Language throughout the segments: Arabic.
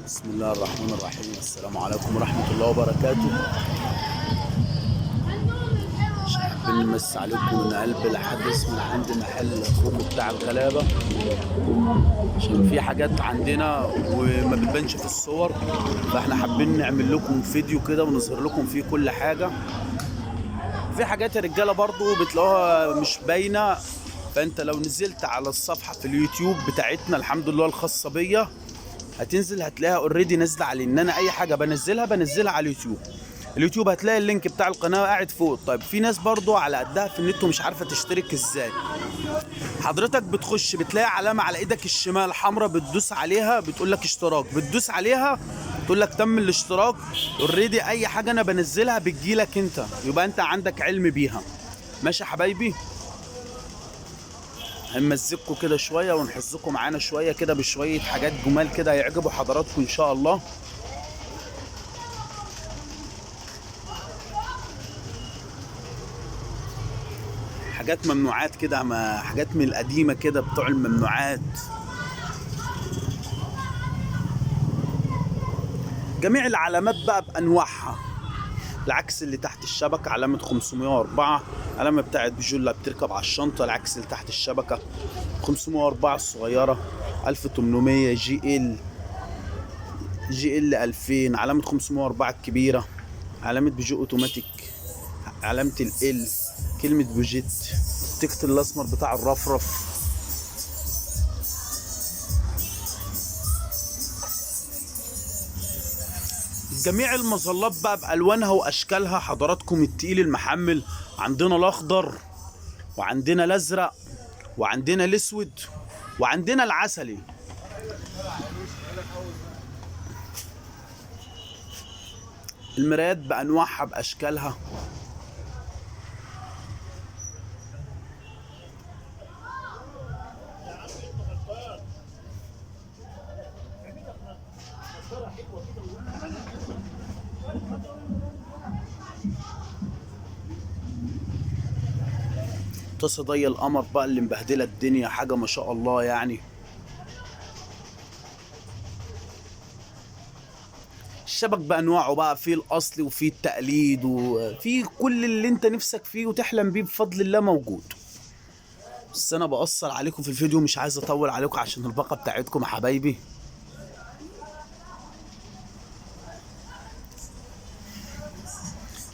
بسم الله الرحمن الرحيم. السلام عليكم ورحمة الله وبركاته. حابين نمس عليكم من قلب الحدث من عند محل اخوكم بتاع الغلابة، عشان في حاجات عندنا وما بتبانش في الصور، فاحنا حابين نعمل لكم فيديو كده ونظهر لكم فيه كل حاجة. في حاجات يا رجالة برضو بتلاقوها مش باينة، فانت لو نزلت على الصفحة في اليوتيوب بتاعتنا الحمد لله الخاصة بيا هتنزل هتلاقيها اوريدي نازله عليه، ان انا اي حاجه بنزلها على اليوتيوب هتلاقي اللينك بتاع القناه قاعد فوق. طيب في ناس برضو على قدها في النت ومش عارفه تشترك ازاي. حضرتك بتخش بتلاقي علامه على ايدك الشمال حمراء، بتدوس عليها بتقول لك اشتراك، بتدوس عليها تقول لك تم الاشتراك. اوريدي اي حاجه انا بنزلها بتجيلك انت، يبقى انت عندك علم بيها. ماشي يا حبايبي، هنمزجكم كده شويه ونحزكم معانا شويه كده بشويه حاجات جمال كده هيعجبوا حضراتكم ان شاء الله. حاجات ممنوعات كده، حاجات من القديمه كده بتوع الممنوعات. جميع العلامات بقى بانواعها. العكس اللي تحت الشبكه علامه 504، علامه بتاعت بجوله بتركب على الشنطه. العكس اللي تحت الشبكه 504 الصغيره، 1800 جي ال 2000، علامه 504 الكبيره، علامه بيجو اوتوماتيك، علامه ال، كلمه بوجيت، التكت الاسمر بتاع الرفرف. جميع المظلات بقى بالوانها واشكالها حضراتكم. التقيل المحمل عندنا الاخضر، وعندنا الازرق، وعندنا الاسود، وعندنا العسلي. المرايات بانواعها باشكالها. طاسه ضي القمر بقى اللي مبهدله الدنيا، حاجه ما شاء الله يعني. الشبك بانواعه بقى، في الاصلي وفي التقليد وفي كل اللي انت نفسك فيه وتحلم بيه بفضل الله موجود. بس انا بقصر عليكم في الفيديو، مش عايز اطول عليكم عشان الباقه بتاعتكم يا حبايبي.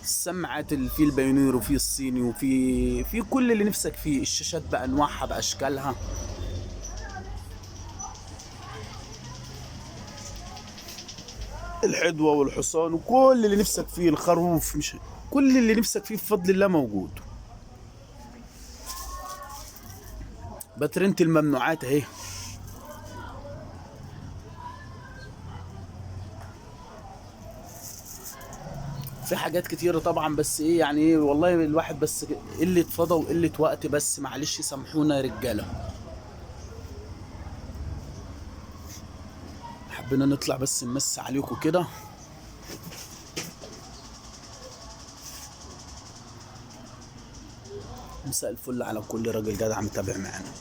السماعات اللي فيه البايونير وفيه الصيني وفي كل اللي نفسك فيه. الشاشات بانواعها باشكالها. الحدوه والحصان وكل اللي نفسك فيه، الخروف، مش كل اللي نفسك فيه بفضل الله موجود. باترينة الممنوعات اهي. في حاجات كتيرة طبعا، بس ايه يعني ايه والله الواحد بس قلة فضا وقلة وقت، بس معلش سامحونا يا رجالة. حبينا نطلع بس نمس عليكم كده. مساء الفل على كل راجل جدع متابع معانا.